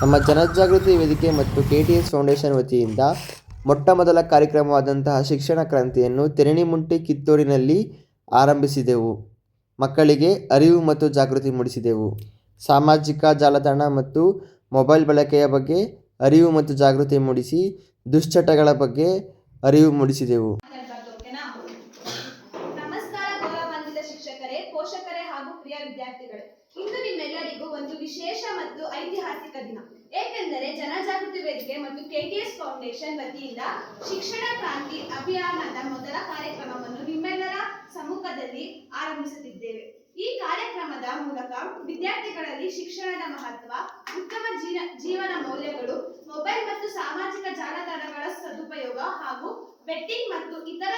ನಮ್ಮ ಜನಜಾಗೃತಿ ವೇದಿಕೆ ಮತ್ತು KTS ಫೌಂಡೇಶನ್ ವತಿಯಿಂದ ಮೊಟ್ಟಮೊದಲ ಕಾರ್ಯಕ್ರಮವಾದಂತಹ ಶಿಕ್ಷಣ ಕ್ರಾಂತಿಯನ್ನು ತೆರಣಿಮುಂಟಿ ಕಿತ್ತೂರಿನಲ್ಲಿ ಆರಂಭಿಸಿದೆವು. ಮಕ್ಕಳಿಗೆ ಅರಿವು ಮತ್ತು ಜಾಗೃತಿ ಮೂಡಿಸಿದೆವು. ಸಾಮಾಜಿಕ ಜಾಲತಾಣ ಮತ್ತು ಮೊಬೈಲ್ ಬಳಕೆಯ ಬಗ್ಗೆ ಅರಿವು ಮತ್ತು ಜಾಗೃತಿ ಮೂಡಿಸಿ ದುಶ್ಚಟಗಳ ಬಗ್ಗೆ ಅರಿವು ಮೂಡಿಸಿದೆವು. ನಮಸ್ಕಾರ ಗೌರವಾನ್ವಿತ ಶಿಕ್ಷಕರೇ, ಪೋಷಕರೇ ಹಾಗೂ ಪ್ರಿಯ ವಿದ್ಯಾರ್ಥಿಗಳೇ. ಇಂದು ನಿಮ್ಮೆಲ್ಲರಿಗೂ ಒಂದು ವಿಶೇಷ ಮತ್ತು ಐತಿಹಾಸಿಕ ದಿನ. ಏಕೆಂದರೆ ಜನಜಾಗೃತಿ ವೇದಿಕೆ ಮತ್ತು KTS ಫೌಂಡೇಶನ್ ವತಿಯಿಂದ ಶಿಕ್ಷಣ ಕ್ರಾಂತಿ ಅಭಿಯಾನದ ಮೊದಲ ಕಾರ್ಯಕ್ರಮವನ್ನು ನಿಮ್ಮೆಲ್ಲರ ಸಮ್ಮುಖದಲ್ಲಿ ಆರಂಭಿಸುತ್ತಿದ್ದೇವೆ. ಈ ಕಾರ್ಯಕ್ರಮದ ಮೂಲಕ ವಿದ್ಯಾರ್ಥಿಗಳಲ್ಲಿ ಶಿಕ್ಷಣದ ಮಹತ್ವ, ಉತ್ತಮ ಜೀವನ ಮೌಲ್ಯಗಳು, ಮೊಬೈಲ್ ಮತ್ತು ಸಾಮಾಜಿಕ ಜಾಲತಾಣಗಳ ಸದುಪಯೋಗ ಹಾಗೂ ಬೆಟ್ಟಿಂಗ್ ಮತ್ತು ಇತರ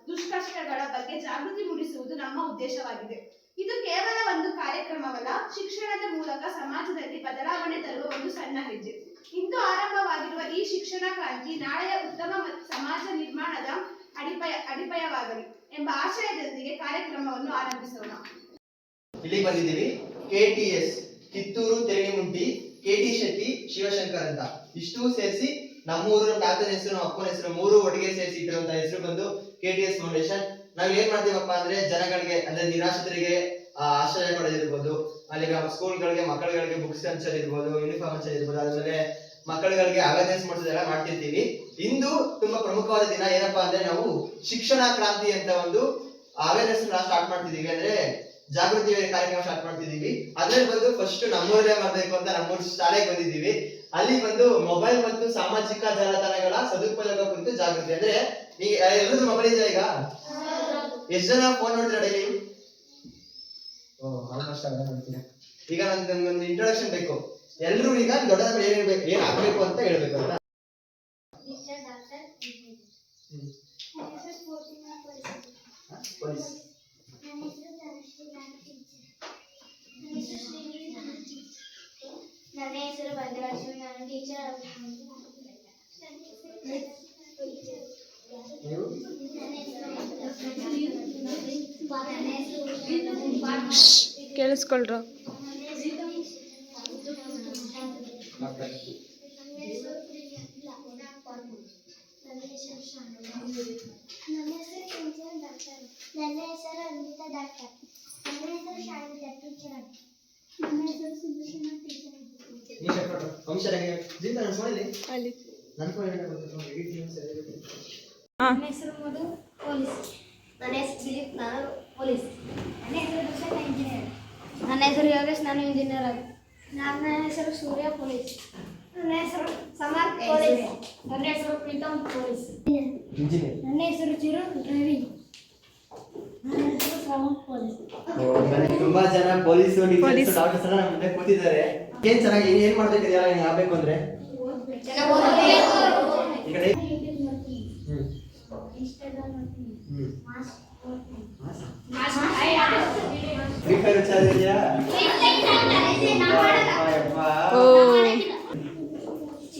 ದುಷ್ಕಷ್ಟಗಳ ಬಗ್ಗೆ ಜಾಗೃತಿ ಮೂಡಿಸುವುದು ನಮ್ಮ ಉದ್ದೇಶವಾಗಿದೆ. ಇದು ಕೇವಲ ಒಂದು ಕಾರ್ಯಕ್ರಮವಲ್ಲ, ಶಿಕ್ಷಣದ ಮೂಲಕ ಸಮಾಜದಲ್ಲಿ ಬದಲಾವಣೆ ತರುವ ಒಂದು ಸಣ್ಣ ಹೆಜ್ಜೆ. ಇಂದು ಆರಂಭವಾಗಿರುವ ಈ ಶಿಕ್ಷಣ ಕ್ರಾಂತಿ ನಾಳೆಯ ಉತ್ತಮ ಸಮಾಜ ನಿರ್ಮಾಣದ ಅಡಿಪಾಯವಾಗಲಿ ಎಂಬ ಆಶಯದೊಂದಿಗೆ ಕಾರ್ಯಕ್ರಮವನ್ನು ಆರಂಭಿಸೋಣ. ಇಲ್ಲಿ ಬಂದಿದ್ದೀವಿ KTS ಕಿತ್ತೂರು ತೆರಣಿಮುಂಟಿ KT ಶೆಟ್ಟಿ ಶಿವಶಂಕರ್ ಅಂತ. ಇಷ್ಟು ಸೇರಿಸಿ ನಮ್ಮೂರು ತಾತನ ಹೆಸರು, ನಮ್ಮ ಅಪ್ಪನ ಹೆಸರು ಮೂರು ಒಟ್ಟಿಗೆ ಸೇರಿಸಿ ಇಟ್ಟಿರುವಂತ ಹೆಸರು ಬಂದು KTS ಫೌಂಡೇಶನ್. ನಾವ್ ಏನ್ ಮಾಡ್ತೀವಪ್ಪ ಅಂದ್ರೆ ಜನಗಳಿಗೆ ಅಂದ್ರೆ ನಿರಾಶ್ರಿತರಿಗೆ ಆಶ್ರಯ ಕೊಡೋದಿರ್ಬೋದು, ಅಲ್ಲಿ ಸ್ಕೂಲ್ಗಳಿಗೆ ಮಕ್ಕಳುಗಳಿಗೆ ಬುಕ್ಸ್ ಹಂಚೋದಿರ್ಬೋದು, ಯೂನಿಫಾರ್ಮ್ ಹಂಚೋದಿರ್ಬೋದು, ಆದ್ಮೇಲೆ ಮಕ್ಕಳುಗಳಿಗೆ ಅವೇರ್ನೆಸ್ ಮಾಡಿಸೋದೆಲ್ಲ ಮಾಡ್ತಿರ್ತೀವಿ. ಇಂದು ತುಂಬಾ ಪ್ರಮುಖವಾದ ದಿನ. ಏನಪ್ಪಾ ಅಂದ್ರೆ ನಾವು ಶಿಕ್ಷಣ ಕ್ರಾಂತಿ ಅಂತ ಒಂದು ಅವೇರ್ನೆಸ್ ಸ್ಟಾರ್ಟ್ ಮಾಡ್ತಿದೀವಿ, ಅಂದ್ರೆ ಜಾಗೃತಿ ಕಾರ್ಯಕ್ರಮ ಸ್ಟಾರ್ಟ್ ಮಾಡ್ತಿದೀವಿ. ಅದ್ರಲ್ಲಿ ಬಂದು ಫಸ್ಟ್ ನಮ್ಮೂರಲ್ಲೇ ಮಾಡ್ಬೇಕು ಅಂತ ನಮ್ಮೂರ್ ಶಾಲೆಗೆ ಬಂದಿದ್ದೀವಿ. ಅಲ್ಲಿ ಬಂದು ಮೊಬೈಲ್ ಮತ್ತು ಸಾಮಾಜಿಕ ಜಾಲತಾಣಗಳ ಸದುಪಯೋಗ ಕುರಿತು ಜಾಗೃತಿ. ಅಂದ್ರೆ ಈಗ ಎಲ್ಲರದ್ದು ಮೊಬೈಲ್ ಇದೆ. ಈಗ ಎಷ್ಟು ಜನ ಫೋನ್ ನೋಡ್ತೀರಾ ಡೈಲಿ? ಈಗ ನಮ್ಗೊಂದು ಇಂಟ್ರೊಡಕ್ಷನ್ ಬೇಕು. ಎಲ್ರು ಈಗ ದೊಡ್ಡ ಏನ್ ಆಗ್ಬೇಕು ಅಂತ ಹೇಳ್ಬೇಕು ಅಂತ. ಪೊಲೀಸ್. ನನ್ನ ಹೆಸರು ಭದ್ರಲಕ್ಷ್ಮಿ, ನಾನು ಟೀಚರ್. ಕೇಳಿಸ್ಕೊಳ್ರ. ನನ್ನ ಹೆಸರು ಅನ್ವಿತಾ ಡಾಕ್ಟರ್. ನನ್ನ ಹೆಸರು ಶಾಂತಿತಾ ಟೀಚರ್. ನನ್ನ ಹೆಸರು ಸುಭಾಷಿಣಿ ಟೀಚರ್. ನನ್ನ ಹೆಸರು ಮಧು, ಪೊಲೀಸ್. ನನ್ನ ಹೆಸರು ದಿಲೀಪ್, ನಾನು ಪೊಲೀಸ್. ನನ್ನ ಹೆಸರು ದುಷ್ಯಂತ, ಇಂಜಿನಿಯರ್. ನನ್ನ ಹೆಸರು ಯೋಗೇಶ್, ನಾನು ಇಂಜಿನಿಯರ್. ನನ್ನ ಹೆಸರು ಸೂರ್ಯ, ಪೊಲೀಸ್. ನನ್ನ ಹೆಸರು ಸಮರ್ಥ್, ಪೊಲೀಸ್. ನನ್ನ ಹೆಸರು ಪ್ರೀತಮ್, ಪೊಲೀಸ್. ನನ್ನ ಹೆಸರು ಚಿರು, ಡ್ರೈವಿಂಗ್. ನನ್ನ ಹೆಸರು ಶ್ರವಣ್, ಪೊಲೀಸ್. ತುಂಬಾ ಜನ ಪೊಲೀಸ್, ಡಿಫೆನ್ಸ್, ಡಾಕ್ಟರ್ಸ್ ಎಲ್ಲ ನಮ್ಮ ಮುಂದೆ ಕೂತಿದ್ದಾರೆ. ಏನ್ ಚೆನ್ನಾಗಿ ಏನ್ ಮಾಡ್ಬೇಕಿದೆಯಲ್ಲ ನೀನ್ ಆಗ್ಬೇಕು ಅಂದ್ರೆ ಫ್ರೀ ಫೈರ್ ವಿಚಾರ ಇದೆಯಾ?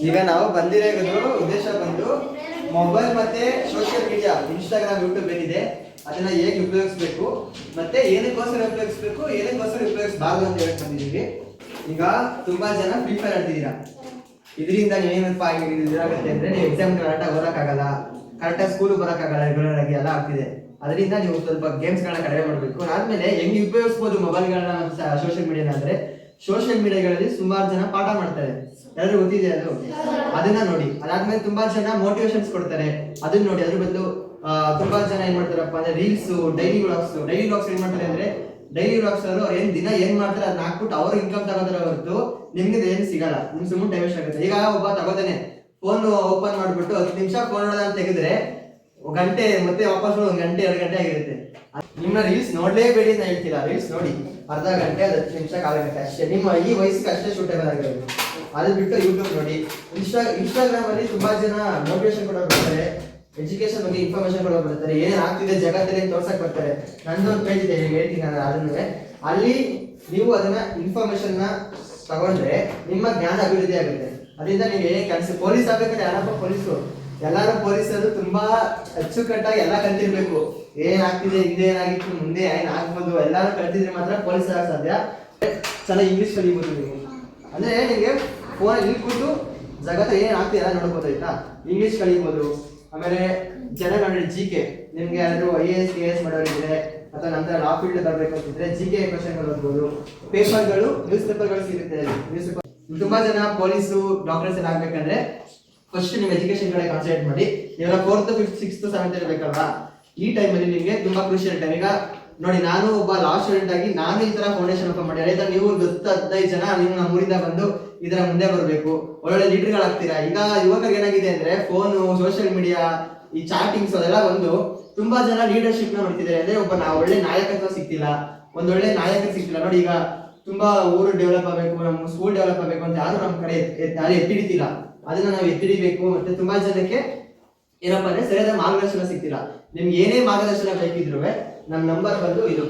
ಈಗ ನಾವು ಬಂದಿರೋದು ಉದ್ದೇಶ ಬಂದು ಮೊಬೈಲ್ ಮತ್ತೆ ಸೋಷಿಯಲ್ ಮೀಡಿಯಾ, ಇನ್ಸ್ಟಾಗ್ರಾಮ್, ಯೂಟ್ಯೂಬ್ ಏನಿದೆ ಅದನ್ನ ಹೇಗೆ ಉಪಯೋಗಿಸ್ಬೇಕು ಮತ್ತೆ ಏನಕ್ಕೋಸ್ಕರ ಉಪಯೋಗಿಸ್ಬೇಕು, ಏನಕ್ಕೋಸ್ಕರ ಉಪಯೋಗಿಸಬಾರ್ದು ಅಂತ ಹೇಳಿ ಬಂದಿದ್ದೀವಿ. ಈಗ ತುಂಬಾ ಜನ ಫ್ರೀ ಫೈರ್ ಆಡ್ತಿದ್ದೀರಾ. ಇದರಿಂದ ನೀವೇನಪ್ಪ ಇದಾಗುತ್ತೆ ಅಂದ್ರೆ ನೀವು ಎಕ್ಸಾಮ್ ಕರೆಕ್ಟಾಗಿ ಓದಕ್ಕಾಗಲ್ಲ, ಕರೆಕ್ಟಾಗಿ ಸ್ಕೂಲ್ ಬರೋಕ್ಕಾಗಲ್ಲ, ರೆಗ್ಯುಲರ್ ಆಗಿ ಎಲ್ಲ ಆಗ್ತಿದೆ. ಅದರಿಂದ ನೀವು ಸ್ವಲ್ಪ ಗೇಮ್ಸ್ಗಳನ್ನ ಕಡಿಮೆ ಮಾಡಬೇಕು. ಆದ್ಮೇಲೆ ಹೆಂಗ್ ಉಪಯೋಗಿಸ್ಬೋದು ಮೊಬೈಲ್ಗಳನ್ನ ಮತ್ತು ಸೋಷಿಯಲ್ ಮೀಡಿಯಾನ ಅಂದ್ರೆ ಸೋಷಿಯಲ್ ಮೀಡಿಯಾಗಳಲ್ಲಿ ಸುಮಾರು ಜನ ಪಾಠ ಮಾಡ್ತಾರೆ. ಎಲ್ಲರೂ ಗೊತ್ತಿದೆ ಅದು, ಅದನ್ನ ನೋಡಿ. ಅದಾದ್ಮೇಲೆ ತುಂಬಾ ಜನ ಮೋಟಿವೇಶನ್ಸ್ ಕೊಡ್ತಾರೆ, ಅದನ್ನ ನೋಡಿ. ಅದ್ರ ಬದಲು ತುಂಬಾ ಜನ ಏನ್ ಮಾಡ್ತಾರಪ್ಪ ಅಂದ್ರೆ ರೀಲ್ಸ್, ಡೈಲಿ ವ್ಲಾಗ್ಸ್ ಏನ್ ಮಾಡ್ತಾರೆ ಅಂದ್ರೆ ಡೈಲಿ ವ್ಲಾಗ್ಸ್ ಅವರು ಏನ್ ದಿನ ಏನ್ ಮಾಡ್ತಾರೆ ಅದನ್ನ ಹಾಕ್ಬಿಟ್ಟು ಅವ್ರು ಇನ್ಕಮ್ ತಗೋತಾರೆ ಹೊರತು ನಿಮ್ಗೆ ಏನು ಸಿಗಲ್ಲ. ನಿಮ್ ಸುಮ್ಮನೆ ಟೈಮ್ ವೇಸ್ಟ್ ಆಗುತ್ತೆ. ಈಗ ಒಬ್ಬ ತಗೋತಾನೆ, ಫೋನ್ ಓಪನ್ ಮಾಡ್ಬಿಟ್ಟು 10 ನಿಮಿಷ ಫೋನ್ ನೋಡೋದ ಅಂತ ತೆಗೆದ್ರೆ ಗಂಟೆ, ಮತ್ತೆ ವಾಪಸ್ 1 ಗಂಟೆ 2 ಗಂಟೆ ಆಗಿರುತ್ತೆ. ನಿಮ್ಮ ರೀಲ್ಸ್ ನೋಡ್ಲೇಬೇಡಿ ಅಂತ ಹೇಳ್ತೀರಾ. ರೀಲ್ಸ್ ನೋಡಿ ಅರ್ಧ ಗಂಟೆ, 10 ನಿಮಿಷ, 1/4 ಗಂಟೆ ಅಷ್ಟೇ. ನಿಮ್ಮ ಈ ವಯಸ್ಸಿಗೆ ಅಷ್ಟೇ ಸೂಟೇಬಲ್ ಆಗಿರೋದು. ಅದು ಬಿಟ್ಟು ಯೂಟ್ಯೂಬ್ ನೋಡಿ. ಇನ್ಸ್ಟಾಗ್ರಾಮ್ ಅಲ್ಲಿ ತುಂಬಾ ಜನ ಮೋಟಿವೇಶನ್ ಕೊಡೋರು ಬರ್ತಾರೆ, ಎಜುಕೇಶನ್ ಬಗ್ಗೆ ಇನ್ಫಾರ್ಮೇಶನ್ ಕೊಡೋರು ಬರ್ತಾರೆ, ಏನೇನು ಆಗ್ತಿದೆ ಜಗತ್ತಲ್ಲಿ ತೋರ್ಸಕ್ ಬರ್ತಾರೆ. ನಂದೊಂದು ಪೇಜ್ ಇದೆ, ಹೇಳ್ತೀನಿ ನಾನು ಅದನ್ನು. ಅಲ್ಲಿ ನೀವು ಅದನ್ನ ಇನ್ಫಾರ್ಮೇಶನ್ ನ ತಗೊಂಡ್ರೆ ನಿಮ್ಮ ಜ್ಞಾನ ಅಭಿವೃದ್ಧಿ ಆಗುತ್ತೆ. ಅದರಿಂದ ನೀವು ಏನೇ ಕೆಲಸ, ಪೊಲೀಸ್ ಆಗ್ಬೇಕಾದ್ರೆ ಯಾರಪ್ಪ ಪೊಲೀಸರು, ಎಲ್ಲಾರು ಪೊಲೀಸರು ತುಂಬಾ ಅಚ್ಚುಕಟ್ಟಾಗಿ ಎಲ್ಲ ಕಲ್ತಿರ್ಬೇಕು. ಏನಾಗ್ತಿದೆ, ಹಿಂದೆ ಏನಾಗಿತ್ತು, ಮುಂದೆ ಏನ್ ಆಗ್ಬೋದು ಎಲ್ಲಾರು ಕಲ್ತಿದ್ರೆ ಮಾತ್ರ ಪೊಲೀಸ್ ಆಗಕ್ಕೆ ಸಾಧ್ಯ. ಚೆನ್ನಾಗಿ ಇಂಗ್ಲಿಷ್ ಕಲಿಬಹುದು ನೀವು. ಅಂದ್ರೆ ನಿಮಗೆ ಫೋನಲ್ಲಿ ಇಲ್ಲಿ ಕೂತು ಜಗತ್ತ ಏನ್ ಆಗ್ತಿಲ್ಲ ನೋಡ್ಬೋದು ಆಯ್ತಾ. ಇಂಗ್ಲಿಷ್ ಕಲಿಬೋದು, ಆಮೇಲೆ ಜನರಲ್ ನಾಲೆಡ್ಜ್ GK, ನಿಮ್ಗೆ ಯಾರಾದ್ರೂ IAS KS ಮಾಡೋರಿದ್ರೆ ಅಥವಾ ನಂತರ ಲಾ ಫೀಲ್ಡ್ ಬರಬೇಕು ಅಂತಿದ್ರೆ GK ಕ್ವಶನ್ಗಳು ಓದ್ಬೋದು. ಪೇಪರ್ಗಳು, ನ್ಯೂಸ್ ಪೇಪರ್ಗಳು ಸಿಗುತ್ತೆ. ನ್ಯೂಸ್ ಪೇಪರ್ ತುಂಬಾ ಜನ ಪೊಲೀಸು, ಡಾಕ್ಟರ್ಸ್ ಎಲ್ಲ ಆಗ್ಬೇಕಂದ್ರೆ ಫಸ್ಟ್ ನಿಮ್ಮ ಎಜುಕೇಶನ್ ಕಡೆ ಕಾನ್ಸಂಟ್ರೇಟ್ ಮಾಡಿ. ಇವಾಗ 4th 5th 6th 7th ಇರಬೇಕಲ್ವಾ, ಈ ಟೈಮಲ್ಲಿ ನಿಮಗೆ ತುಂಬಾ ಕ್ರೂಷಿಯಲ್ ಟೈಮ್. ಈಗ ನೋಡಿ, ನಾನು ಒಬ್ಬ ಲಾ ಸ್ಟೂಡೆಂಟ್ ಆಗಿ ನಾನು ಈ ತರ ಫೌಂಡೇಶನ್ ಓಪನ್ ಮಾಡಿ, ಆಯ್ತಾ ನೀವು 10-15 ಜನ ನೀವು ನಮ್ಮೂರಿಂದ ಬಂದು ಇದರ ಮುಂದೆ ಬರಬೇಕು, ಒಳ್ಳೊಳ್ಳೆ ಲೀಡರ್ಗಳಾಗ್ತೀರಾ. ಈಗ ಯುವಕರಿಗೆ ಏನಾಗಿದೆ ಅಂದ್ರೆ ಫೋನು, ಸೋಷಿಯಲ್ ಮೀಡಿಯಾ, ಈ ಚಾಟಿಂಗ್ಸ್ ಅದೆಲ್ಲ ಒಂದು ತುಂಬಾ ಜನ ಲೀಡರ್ಶಿಪ್ ನ ಮಾಡ್ತಿದ್ದಾರೆ. ಅಂದ್ರೆ ಒಬ್ಬ ಒಳ್ಳೆ ನಾಯಕತ್ವ ಸಿಗ್ತಿಲ್ಲ, ಒಂದೊಳ್ಳೆ ನಾಯಕ ಸಿಗ್ತಿಲ್ಲ. ನೋಡಿ, ಈಗ ತುಂಬಾ ಊರು ಡೆವಲಪ್ ಆಗಬೇಕು, ನಮ್ಮ ಸ್ಕೂಲ್ ಡೆವಲಪ್ ಆಗಬೇಕು ಅಂತ ಯಾರು ನಮ್ಮ ಕಡೆ ಯಾರು ಎತ್ತಿಡಿತಿಲ್ಲ. ಅದನ್ನ ನಾವು ಎತ್ತಿಡಿಬೇಕು. ಮತ್ತೆ ತುಂಬಾ ಜನಕ್ಕೆ ಏನಪ್ಪಾ ಅಂದ್ರೆ ಸರಿಯಾದ ಮಾರ್ಗದರ್ಶನ ಸಿಗ್ತಿಲ್ಲ. ನಿಮ್ಗೆ ಏನೇ ಮಾರ್ಗದರ್ಶನ ಬೇಕಿದ್ರು ನಮ್ಮ ನಂಬರ್ ಬಂದು ಇದು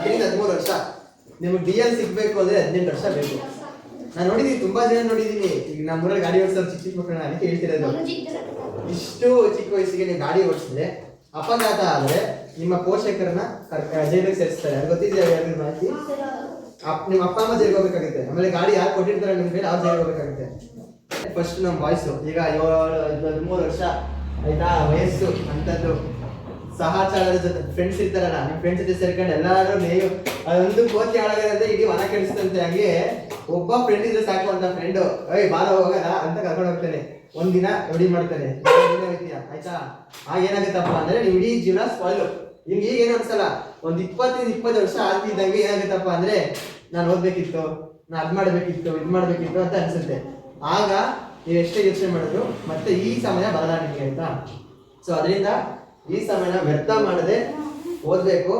13 ವರ್ಷ. ನಿಮ್ಗೆ DL ಸಿಗ್ಬೇಕು ಅಂದ್ರೆ 18 ವರ್ಷ ಬೇಕು. ನಾನು ನೋಡಿದೀನಿ, ತುಂಬಾ ಜನ ನೋಡಿದೀನಿ. ಈಗ ನಮ್ಮೂರಲ್ಲಿ ಗಾಡಿ ಓಡಿಸೋರು ಚಿಕ್ಕ ಚಿಕ್ಕ ಮಕ್ಕಳನ್ನ ಅದಕ್ಕೆ ಹೇಳ್ತಿರೋದು. ಇಷ್ಟು ಚಿಕ್ಕ ವಯಸ್ಸಿಗೆ ನೀವು ಗಾಡಿ ಓಡಿಸಿದ್ರೆ ಅಪಘಾತ ಆದ್ರೆ ನಿಮ್ಮ ಪೋಷಕರನ್ನ ಜೈಲಿಗೆ ಸೇರಿಸ್ತಾರೆ. ಅದು ಗೊತ್ತಿದೆಯಾ ಮಾಹಿತಿ? ನಿಮ್ಮ ಅಪ್ಪ ಅಮ್ಮ ಜೈಲಿಗೆ ಹೋಗ್ಬೇಕಾಗುತ್ತೆ. ಆಮೇಲೆ ಗಾಡಿ ಯಾರು ಕೊಟ್ಟಿರ್ತಾರೆ ನಿಮ್ಗೆ ಅವ್ರು ಜೈಲಿಗೆ ಹೋಗ್ಬೇಕಾಗುತ್ತೆ. ಫಸ್ಟ್ ನಮ್ಮ ಬಾಯ್ಸು ಈಗ 13 ವರ್ಷ ಆಯ್ತಾ ವಯಸ್ಸು ಅಂತದ್ದು, ಸಹಚಾರದ ಜೊತೆ ಫ್ರೆಂಡ್ಸ್ ಇರ್ತಾರಲ್ಲ, ನಿಮ್ಮ ಫ್ರೆಂಡ್ಸ್ ಜೊತೆ ಸೇರ್ಕೊಂಡು ಎಲ್ಲಾರು ನೀವು ಅದೊಂದು ಕೋತಿ ಹಾಳಾಗದಂತೆ ಇಡೀ ಮನ ಕೆಡಿಸ್ತಂತೆ. ಹಂಗೆ ಒಬ್ಬ ಫ್ರೆಂಡ್ ಇದ್ರೆ ಸಾಕು ಅಂತ ಫ್ರೆಂಡು ಬಾರ ಹೋಗಲ್ಲ ಅಂತ ಕರ್ಕೊಂಡು ಹೋಗ್ತಾನೆ. ಒಂದಿನ ರೆಡಿ ಮಾಡ್ತಾನೆ, ಆಯ್ತಾ. ಆಗ ಏನಾಗುತ್ತಪ್ಪ ಅಂದ್ರೆ ನೀವು ಇಡೀ ಜೀವನ ಸ್ಪಾಯ್ಲು. ನಿಮ್ಗೆ ಈಗ ಏನು ಅನ್ಸಲ್ಲ, ಒಂದು 20 ವರ್ಷ ಆಗ್ತಿದ್ದಂಗೆ ಏನಾಗುತ್ತಪ್ಪ ಅಂದ್ರೆ ನಾನು ಓದ್ಬೇಕಿತ್ತು, ನಾನು ಅದ್ ಮಾಡ್ಬೇಕಿತ್ತು, ಇದ್ ಮಾಡ್ಬೇಕಿತ್ತು ಅಂತ ಅನ್ಸುತ್ತೆ. ಆಗ ನೀವು ಎಷ್ಟೇ ಯೋಚನೆ ಮಾಡಿದ್ರು ಮತ್ತೆ ಈ ಸಮಯ ಬರಲ್ಲ ನಿಮ್ಗೆ, ಆಯ್ತಾ. ಸೊ ಅದರಿಂದ ಈ ಸಮಯನ ವ್ಯರ್ಥ ಮಾಡದೆ ಓದ್ಬೇಕು.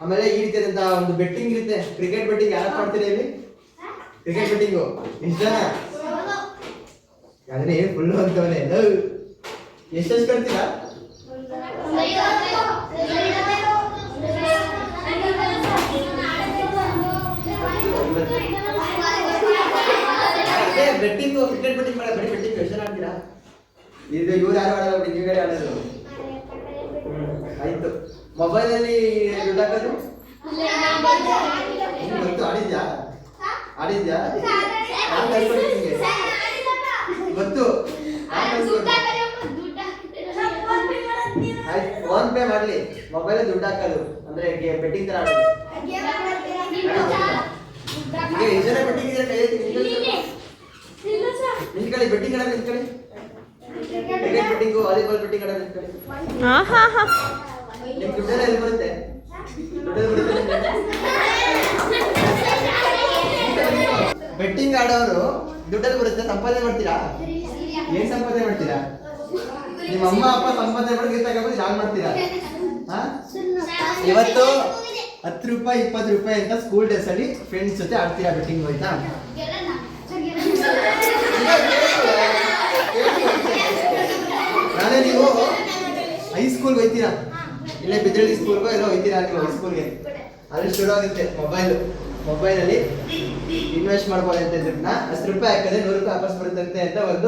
ಆಮೇಲೆ ಈ ರೀತಿಯಾದಂತಹ ಒಂದು ಬೆಟ್ಟಿಂಗ್ ಇರುತ್ತೆ. ಕ್ರಿಕೆಟ್ ಬೆಟ್ಟಿಂಗ್ ಯಾರು ಮಾಡ್ತೀರಿ ಇಲ್ಲಿ? ಕ್ರಿಕೆಟ್ ಬೆಟ್ಟಿಂಗು ಇಷ್ಟ ಜನ ಯಾವ್ದ್ರೆ ಏನ್ ಫುಲ್ಲು ಅಂತವನೇ ಎಷ್ಟೆಷ್ಟು ಕಟ್ತೀರಾ? ಬೆಟ್ಟಿಂಗು, ಕ್ರಿಕೆಟ್ ಬೆಟ್ಟಿಂಗ್ ಮಾಡೋ ಬರೀ ಬೆಟ್ಟಿಂಗ್ ಎಷ್ಟು ಜನ ಆಡ್ತೀರಾ? ಇದು ಇವ್ರು ಯಾರು ಆಡಲ್ಲ, ನೀವು ಕಡೆ ಆಡೋದು. ಆಯ್ತು. ಮೊಬೈಲ್ ಅಲ್ಲಿ ದುಡ್ಡು ಹಾಕೋದು ಗೊತ್ತು? ಆಡಿದ್ಯಾ? ಗೊತ್ತು? ಫೋನ್ ಪೇ ಮಾಡ್ಲಿ, ಮೊಬೈಲ್ ದುಡ್ಡು ಹಾಕೋದು ಅಂದ್ರೆ ಬೆಟ್ಟಿಂಗ್ ತರ ಆಡೋದು. ಈಗ ಎಷ್ಟು ಜನ ಬೆಟ್ಟಿಂಗ್ ಇದ್ರೆ ಕೈ ಐತಿ ನಿಂತ್ಕೊಳ್ಳಿ. ಬೆಟ್ಟಿಂಗ್ ಆಡೋದು ನಿಂತ್ಕೊಳ್ಳಿ. ಕ್ರಿಕೆಟ್ ಬೆಟ್ಟಿಂಗು, ವಾಲಿಬಾಲ್ ಬೆಟ್ಟಿಂಗ್ ಆಡೋದು ನಿಂತ್ಕೊಳ್ಳಿ. ನಿಮ್ ದುಡ್ಡೆಲ್ಲ ಎಲ್ಲಿ ಬರುತ್ತೆ? ಬೆಟ್ಟಿಂಗ್ ಆಡೋರು ದುಡ್ಡಲ್ಲಿ ಬರುತ್ತೆ. ಸಂಪಾದನೆ ಮಾಡ್ತೀರಾ? ಏನ್ ಸಂಪಾದನೆ ಮಾಡ್ತೀರಾ? ನಿಮ್ಮ ಅಮ್ಮ ಅಪ್ಪ ಸಂಪಾದನೆ ಮಾಡಿ ತಗೊಂಡು ಯಾರು ಮಾಡ್ತೀರಾ? ಇವತ್ತು 10 ರೂಪಾಯಿ 20 ರೂಪಾಯಿ ಅಂತ ಸ್ಕೂಲ್ ಡೇಸ್ ಅಲ್ಲಿ ಫ್ರೆಂಡ್ಸ್ ಜೊತೆ ಆಡ್ತೀರಾ ಬೆಟ್ಟಿಂಗ್, ಆಯ್ತಾ. ನಾಳೆ ನೀವು ಹೈಸ್ಕೂಲ್ಗೆ ಹೋಗ್ತೀರಾ, ಇಲ್ಲೇ ಬಿದ್ರಳ್ಳಿ ಸ್ಕೂಲ್ಗೋ ಎಲ್ಲೋ ಹೋಗ್ತೀರಾ ನೀವು ಹೈಸ್ಕೂಲ್ಗೆ. ಅಲ್ಲಿ ಶುರು ಆಗುತ್ತೆ ಮೊಬೈಲಲ್ಲಿ ಇನ್ವೆಸ್ಟ್ ಮಾಡ್ಬೋದು ಅಂತ ದುಡ್ಡನ್ನ 10 ರೂಪಾಯಿ ಹಾಕಿದ್ರೆ 100 ರೂಪಾಯಿ ವಾಪಸ್ ಬರುತ್ತಂತೆ ಅಂತ ಒಂದು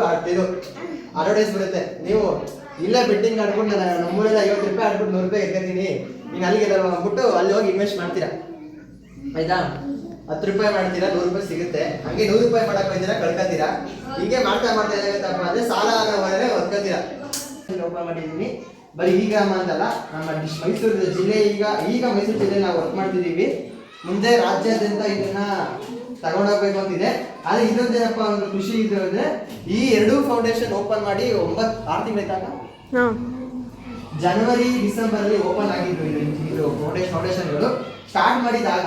ಅಡ್ವರ್ಟೈಸ್ ಬರುತ್ತೆ. ನೀವು ಇಲ್ಲೇ ಬೆಟ್ಟಿಂಗ್ ಆಡ್ಕೊಂಡು ನಮ್ಮೂರಲ್ಲಿ 50 ರೂಪಾಯಿ ಆಡ್ಬಿಟ್ಟು 100 ರೂಪಾಯಿ ಎತ್ತೀನಿ, ಈಗ ಅಲ್ಲಿಗೆ ಅಂದ್ಬಿಟ್ಟು ಅಲ್ಲಿ ಹೋಗಿ ಇನ್ವೆಸ್ಟ್ ಮಾಡ್ತೀರಾ, ಆಯ್ತಾ. 10 ರೂಪಾಯಿ ಮಾಡ್ತೀರಾ, 100 ರೂಪಾಯಿ ಸಿಗುತ್ತೆ. ಹಂಗೆ 100 ರೂಪಾಯಿ ಮಾಡಕ್ ಹೋಗ್ತೀರಾ, ಕಳ್ಕೊತೀರಾ. ಹಿಂಗೆ ಮಾಡ್ತಾ ಏನಾಗುತ್ತಪ್ಪ ಅಂದ್ರೆ ಸಾಲ ಆಗೋ ಒದ್ಕೋತೀರಾ. ಓಪನ್ ಮಾಡಿದೀನಿ. ಬರೀ ಈ ಗ್ರಾಮ ಅಂತಲ್ಲ, ನಮ್ಮ ಮೈಸೂರು ಜಿಲ್ಲೆ ಈಗ ಮೈಸೂರು ಜಿಲ್ಲೆ ನಾವು ವರ್ಕ್ ಮಾಡ್ತಿದ್ದೀವಿ. ಮುಂದೆ ರಾಜ್ಯಾದ್ಯಂತ ಇದನ್ನ ತಗೊಂಡೋಗ್ಬೇಕು ಅಂತಿದೆ. ಆದ್ರೆ ಇನ್ನೊಂದೇನಪ್ಪ ಒಂದು ಖುಷಿ ಇದು ಅಂದ್ರೆ ಈ 2 ಫೌಂಡೇಶನ್ ಓಪನ್ ಮಾಡಿ 6 ತಿಂಗಳಾಯ್ತಾಗ, ಜನವರಿ ಡಿಸೆಂಬರ್ ಅಲ್ಲಿ ಓಪನ್ ಆಗಿದ್ದು. ಇದು ಫೌಂಡೇಶನ್ಗಳು ಸ್ಟಾರ್ಟ್ ಮಾಡಿದಾಗ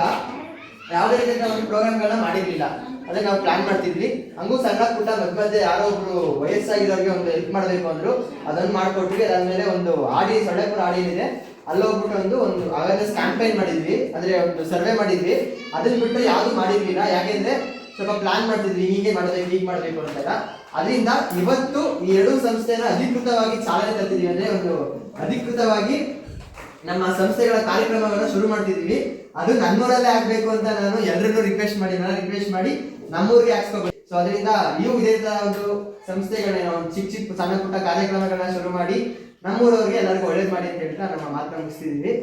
ಯಾವುದೇ ರೀತಿಯ ಒಂದು ಪ್ರೋಗ್ರಾಮ್ಗಳನ್ನ ಮಾಡಿರ್ಲಿಲ್ಲ. ಅದೇ ನಾವು ಪ್ಲಾನ್ ಮಾಡ್ತಿದ್ವಿ. ಹಂಗೂ ಸಣ್ಣ ಪುಟ್ಟ ಮಧ್ಯೆ ಯಾರೋ ಒಬ್ರು ವಯಸ್ಸಾಗಿರೋರಿಗೆ ಒಂದು ಹೆಲ್ಪ್ ಮಾಡಬೇಕು ಅಂದ್ರು, ಅದನ್ನು ಮಾಡ್ಕೊಟ್ವಿ. ಅದಾದ್ಮೇಲೆ ಒಂದು ಸೊಳ್ಳೆಪುರ ಆಡಿಯನ್ ಇದೆ, ಅಲ್ಲೋಗ್ಬಿಟ್ಟು ಒಂದು ಅವೇರ್ನೆಸ್ ಕ್ಯಾಂಪೈನ್ ಮಾಡಿದ್ವಿ, ಅಂದ್ರೆ ಒಂದು ಸರ್ವೆ ಮಾಡಿದ್ವಿ. ಅದನ್ನ ಬಿಟ್ಟು ಯಾವುದು ಮಾಡಿರ್ಲಿಲ್ಲ. ಯಾಕೆಂದ್ರೆ ಸ್ವಲ್ಪ ಪ್ಲಾನ್ ಮಾಡ್ತಿದ್ವಿ, ಹೀಗೆ ಮಾಡಬೇಕು ಹೀಗೆ ಮಾಡಬೇಕು ಅಂತೆಲ್ಲ. ಅದರಿಂದ ಇವತ್ತು ಈ 2 ಸಂಸ್ಥೆನ ಅಧಿಕೃತವಾಗಿ ಚಾಲನೆ ತರ್ತಿದೀವಿ. ಅಂದ್ರೆ ಒಂದು ಅಧಿಕೃತವಾಗಿ ನಮ್ಮ ಸಂಸ್ಥೆಗಳ ಕಾರ್ಯಕ್ರಮಗಳನ್ನ ಶುರು ಮಾಡ್ತಿದೀವಿ. ಅದು ನನ್ನೂರಲ್ಲೇ ಆಗ್ಬೇಕು ಅಂತ ನಾನು ಎಲ್ಲರನ್ನೂ ರಿಕ್ವೆಸ್ಟ್ ಮಾಡಿ ನಮ್ಮೂರಿಗೆ ಹಾಕ್ಸ್ಕೋಬೇಕು. ಸೊ ಅದರಿಂದ ನೀವು ಇದೇ ತರ ಒಂದು ಸಂಸ್ಥೆಗಳನ್ನ ಚಿಕ್ಕ ಸಣ್ಣ ಪುಟ್ಟ ಕಾರ್ಯಕ್ರಮಗಳನ್ನ ಶುರು ಮಾಡಿ ನಮ್ಮೂರವ್ರಿಗೆ ಎಲ್ಲರಿಗೂ ಒಳ್ಳೇದು ಮಾಡಿ ಅಂತ ಹೇಳ್ತಾ ನಮ್ಮ ಮಾತನ್ನ ಮುಗಿಸ್ತಿದ್ದೀವಿ.